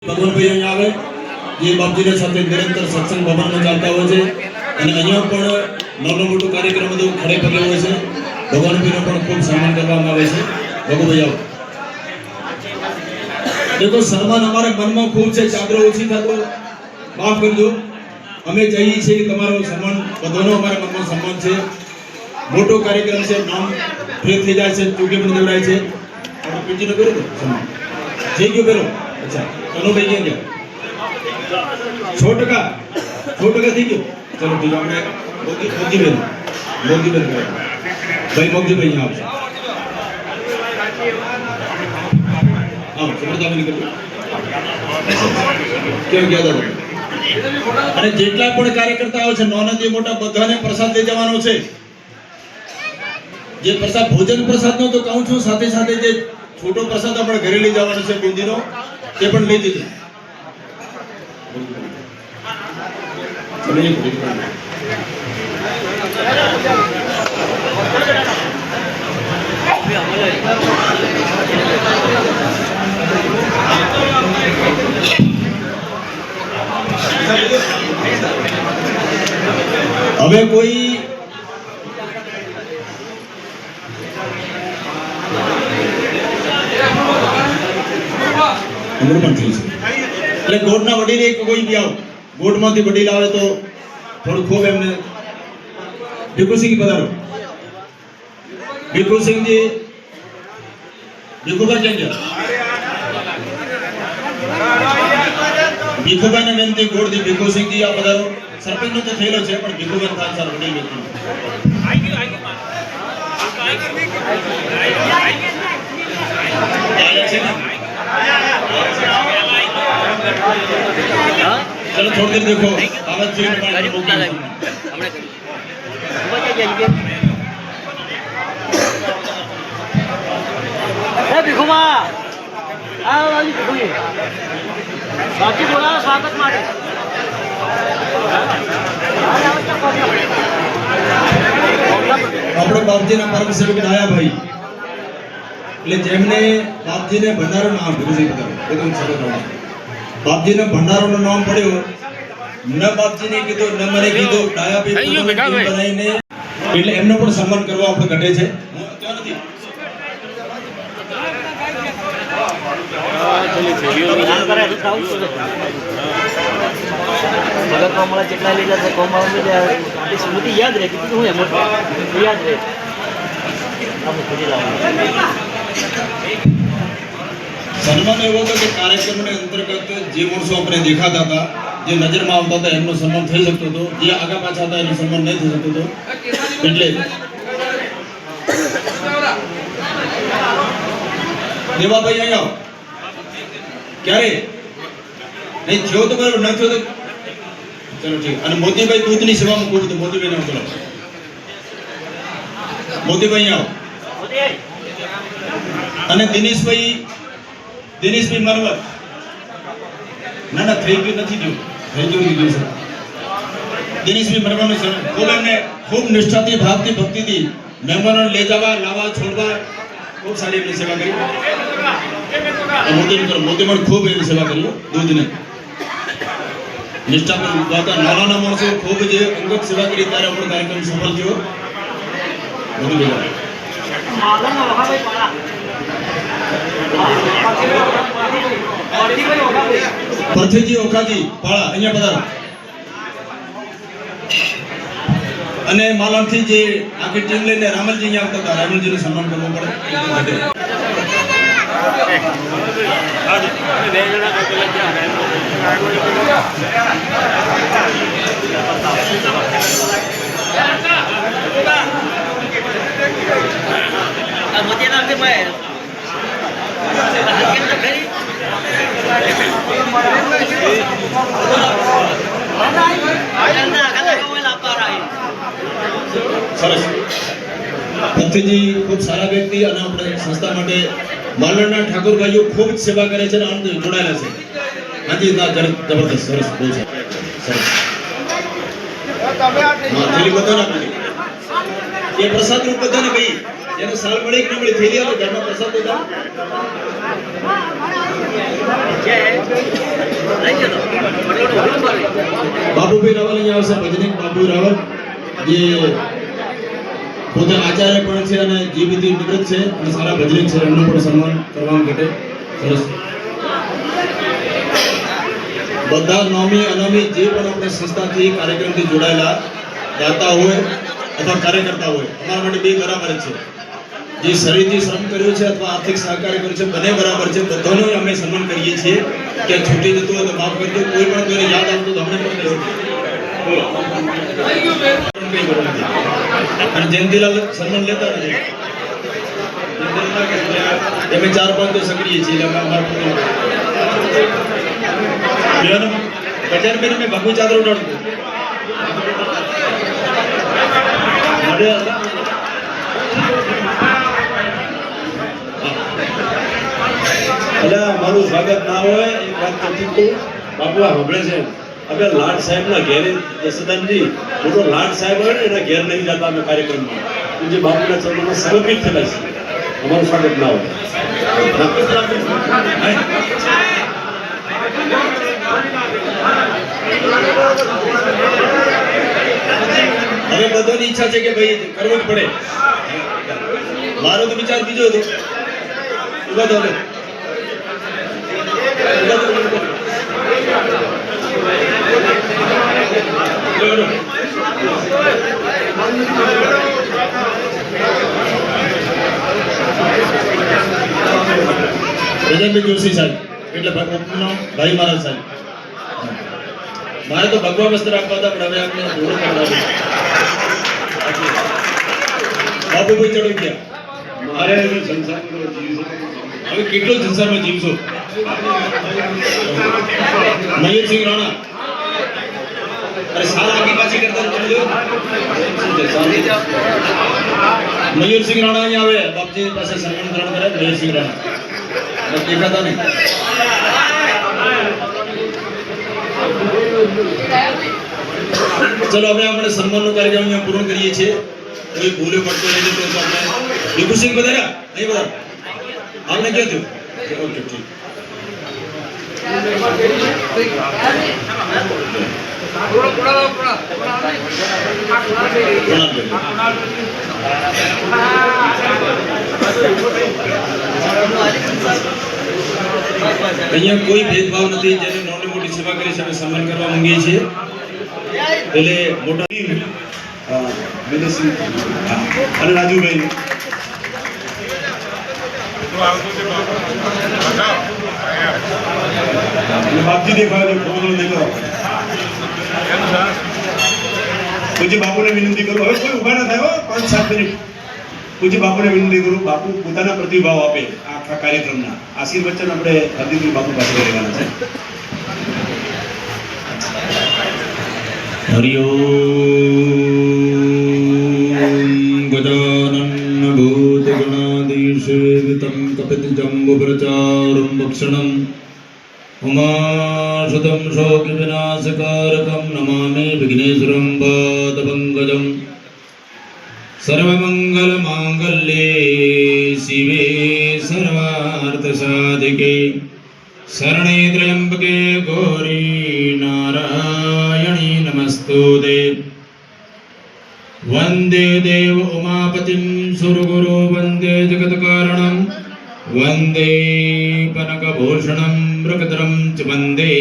ભગવાનભાઈ અહીંયા આવે જે બાપજીના સાથે નિરંતર સત્સંગ ભવનમાં ચાલતા હોય છે અને અહીંયા પણ નાનો મોટો કાર્યક્રમ બધું ખડે પગે હોય છે. ભગવાનભાઈનો પણ ખૂબ સન્માન કરવામાં આવે છે. ભગુભાઈ આવો. देखो सन्मान हमारे मन में खूब છે ચાદરો ઓછી થતો માફ કરજો. અમે જઈએ છીએ કે તમારો સન્માન બધાનો અમારા મનમાં સન્માન છે. મોટો કાર્યક્રમ છે, નામ ફ્રી થઈ જાય છે, ચૂકી પણ દેવરાય છે. આપણે પીજીનો કર્યો તો સન્માન થઈ ગયો પેલો. અચ્છા તનો ભાઈ ગયા 6% થઈ ગયો. ચલો ઠીક આપણે મોગીબેન ભાઈ મોગજીભાઈ આવશે. અને જેટલા પણ કાર્યકર્તાઓ છે નાનાથી મોટા બધાને પ્રસાદ લઈ જવાનો છે. જે પ્રસાદ ભોજન પ્રસાદ નો તો કહું છું, સાથે સાથે જે છોટો પ્રસાદ આપણે ઘરે લઈ જવાનો છે બુંદીનો, તે પણ લઈ જજો. હવે કોઈ એટલે ગોળના વડીલ એક કોઈ બી આવો, ગોળમાંથી વડીલ આવે તો થોડું ખૂબ એમને. ભીખુસિંહ પધારો. ભીખુસિંહજી ભીખુભાઈ કેમ ગયા? ભીખુભાઈને વિનંતી ગોળથી ભીખુસિંહજી આ પધારો. સરપંચ નો તો થયેલો છે પણ ભીખુભાઈ થાય સર વડીલ વ્યક્તિ. चलो थोड़ी देर देखो आवाज जी ભીખુમા બાકી બોલાવો સ્વાગત માટે. આપણે બાપજીના પરમ સેવક ડાયાભાઈ એટલે જેમને બાપજીને ભંડારો નામ ભીખુસિંહ બાપજીને ભંડારોનું નામ પડ્યો. ન બાપજીને કીધું ન મને કીધું, ડાયાભાઈ બનાવીને એટલે એમનો પણ સન્માન કરવા આપણે ઘટે છે. જેટલા લીધા છે સ્મૃતિ યાદ રહે કીધું હું એમ યાદ રહે. સન્માન એવો હતો કે કાર્યક્રમને અંતર્ગત જે વર્ષો આપણે દેખાતા હતા, જે નજરમાં આવતા હતા એમનો સન્માન થઈ શકતો હતો, જે આગા પાછા હતા એનું સન્માન નહીં થઈ શકતો હતો. એટલે દેવાભાઈ અહીંયા આવો. ક્યારે નહીં થયો તો બરાબર, ન થયો તો ચલો ઠીક. અને મોતીભાઈ દૂધની સેવામાં ખૂબ હતું. મોતીભાઈ નામ બોલો. મોતીભાઈ આવો. અને દિનેશભાઈ મરવત. ના થઈ ગયું નથી થયું, થઈ ગયું છે. દિનેશભાઈ મરવાનું ખૂબ એમને ખૂબ નિષ્ઠાથી ભાવથી ભક્તિથી મહેમાનોને લઈ જવા લાવવા છોડવા ખૂબ સારી એમની સેવા કરી. મોતી પણ ખૂબ એની સેવા કરી દૂધને નિષ્ઠાપૂર્વક. નાના માણસો ખૂબ જે અંગત સેવા કરી ત્યારે આપણો કાર્યક્રમ સફળ થયો. પરથીજી ઓખાજી પાળા અહીંયા પધારો. અને માલણથી જે આખી ટીમ લઈને રામલજી અહીંયા આવતા હતા, રામલજીનું સન્માન કરવું પડે. સરસ. ભક્તિજી ખૂબ સારા વ્યક્તિ અને આપણે સંસ્થા માટે માલણના ઠાકોરભાઈઓ ખૂબ જ સેવા કરે છે અને આનંદ જોડાયેલા છે. હાજી ના જબરદસ્ત સરસ બહુ સરસ. થેલી બધાને આપી એ પ્રસાદ રૂપ બધાને કહી જેને સાલ મળે કે ન મળે થેલી આપો ઘરમાં પ્રસાદ બધા બાબુભાઈ રાવલ અહીંયા આવશે, ભજનિક બાબુ રાવલ, જે પોતે આચાર્ય પણ છે અને જીવતી નિવૃત્ત છે અને સારા ભજનિક છે, એમનું પણ સન્માન કરવા માટે સરસ. બધા નોમી અનોમી જે પણ આપણે સંસ્થાથી કાર્યક્રમથી જોડાયેલા દાતા હોય અથવા કાર્યકર્તા હોય, અમારા માટે બે બરાબર જ છે. જે શરીરથી શ્રમ કર્યો છે અથવા આર્થિક સહકાર કર્યો છે, બંને બરાબર છે. બધાનું અમે સન્માન કરીએ છીએ. કે છૂટી જતું હોય તો માફ કરજો, કોઈ પણ કોઈને યાદ આવતું તો અમને પણ કહેજો. અને જયંતિલાલ સન્માન લેતા નથી, અમે 4-5 તો સક્રિય છીએ એટલે અમારા બજાર મેં મેં ભગવું ચાદર ઉડાડતું એટલે મારું સ્વાગત ના હોય એક વાત કરતી હતું. બાપુ આ સાંભળે છે, હવે લાડ સાહેબના ઘેરે સદાનજી મોટો લાડ સાહેબ હોય ને એના ઘેર નહીં જતા અમે કાર્યક્રમમાં જે બાપુના ચરણોમાં સમર્પિત થયેલા છે. અમારું સ્વાગત ના હોય. હવે બધાની ઈચ્છા છે કે ભાઈ કરવું જ પડે. મારો તો વિચાર બીજો હતો. ઉભા થો હવે. રજનભાઈ જોશી સાહેબ એટલે ભાઈ મહારાજ સાહેબ. મારે તો ભગવા વસ્ત્ર આપવા હતા પણ હવે આપણે જોડો કરાવ્યું. બાબુભાઈ ચડી ગયા. મારે સંસારમાં હવે કેટલો સંસારમાં જીવશો. મયુરસિંહ રાણા અરે સારા આગી પાછી કરતા મયુરસિંહ રાણા અહીંયા આવે. બાપજી પાસે સન્માન ગ્રહણ કરે. મયુરસિંહ રાણા દેખાતા નહીં. ચલો હવે આપણે સન્માનનો કાર્યક્રમ અહીંયા પૂર્ણ કરીએ છીએ. કોઈ ભૂલે પડતો નહીં તો આપણે વિભૂષિંગ બધાયા અહીં બધા આપણે ક્યાં થયું. ઓકે ઠીક. અહીંયા કોઈ ભેદભાવ નથી. જેને નાની મોટી સેવા કરી છે સન્માન કરવા માંગીએ છીએ. એટલે મોટા વિદેશી અને રાજુભાઈ બાપજી દેખાય ફોટો દેખો. પૂજ્ય બાપુને વિનંતી કરું, હવે કોઈ ઉભા ના થાય 5-7 મિનિટ. પૂજ્ય બાપુને વિનંતી કરું, બાપુ પોતાના પ્રતિભાવ આપે આખા કાર્યક્રમના. આશીર્વચન આપણે હરદીપભાઈ બાપુ પાસે લેવાના છે. હરિ ઓમ ગજાનન ભૂતગણાધીશેવિતં કપિતજંબુપ્રચારં ભક્ષણં ઉમાસુતં શોકવિનાશકારકં નમામિ વિઘ્નેશ્વરં પાદપંકજં. સર્વમંગલમાંગલ્યે શિવે સર્વાર્થસાધિકે શરણે ત્ર્યંબકે ગૌરી નારાયણી નમસ્તુતે. વંદે દેવ ઉમાપતિં સુરગુરુ વંદે જગત્કારણં વંદે પનકભૂષણં મૃગધરં ચ વંદે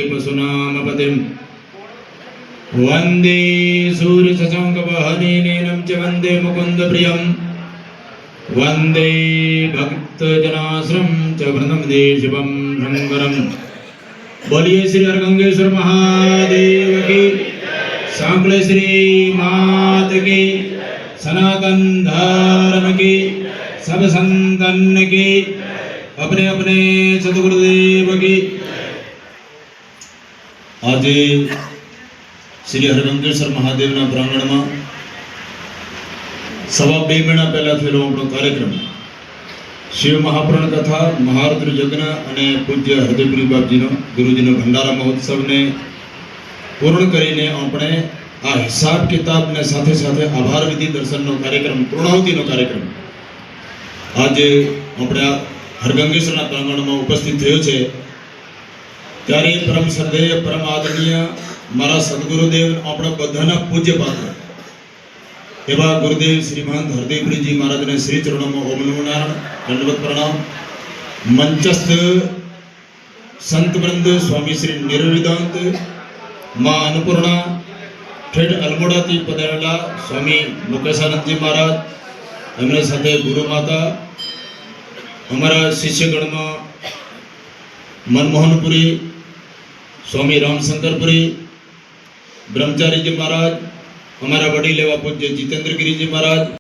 પશુનામપતિં વંદે સૂર્યશશાંકવહનેનેनं ચ વંદે મુકુંદપ્રિયં વંદે ભક્તજનાશ્રમ ચ વૃંદે શિવં શંકરમ. બોલીએ શ્રી હરગંગેશ્વર મહાદેવ કી, सांकलेश्वरी मात की, सनातन धर्म की, सब संतन की, अपने अपने सदगुरुदेव की. आज श्री हरगंगेश्वर महादेव प्रांगण में 2.5 મહિના પહેલા થયેલો આપણો કાર્યક્રમ શિવ મહાપ્રાણ કથા, મહારુદ્ર યજ્ઞ અને પૂજ્ય હરદેવપુરી બાપજીનો ગુરુજીનો ભંડારા મહોત્સવને પૂર્ણ કરીને આપણે આ હિસાબ કિતાબને સાથે સાથે આભાર વિધિ દર્શનનો કાર્યક્રમ, પૂર્ણાહુતિનો કાર્યક્રમ આજે આપણે આ હરગંગેશ્વરના પ્રાંગણમાં ઉપસ્થિત થયો છે. ત્યારે પરમ શ્રદ્ધેય, પરમ આદરણીય મારા સદગુરુદેવ આપણા બધાના પૂજ્ય પાત્ર એવા ગુરુદેવ શ્રીમંત હરદેવપુરીજી મહારાજને શ્રી ચરણોમાં ઓમ નમો નારાયણ દંડવત પ્રણામ. મંચસ્થ સંતવૃંદ સ્વામી શ્રી નિર્વિદાંત મા અન્નપૂર્ણા ઠેઠ અલમોડાથી પધારેલા સ્વામી મુકેશાનંદજી મહારાજ, એમની સાથે ગુરુ માતા, અમારા શિષ્યગણમાં મનમોહનપુરી, સ્વામી રામશંકરપુરી, બ્રહ્મચારીજી મહારાજ, અમારા વડીલ એવા પૂજ્ય જીતેન્દ્રગીરીજી મહારાજ,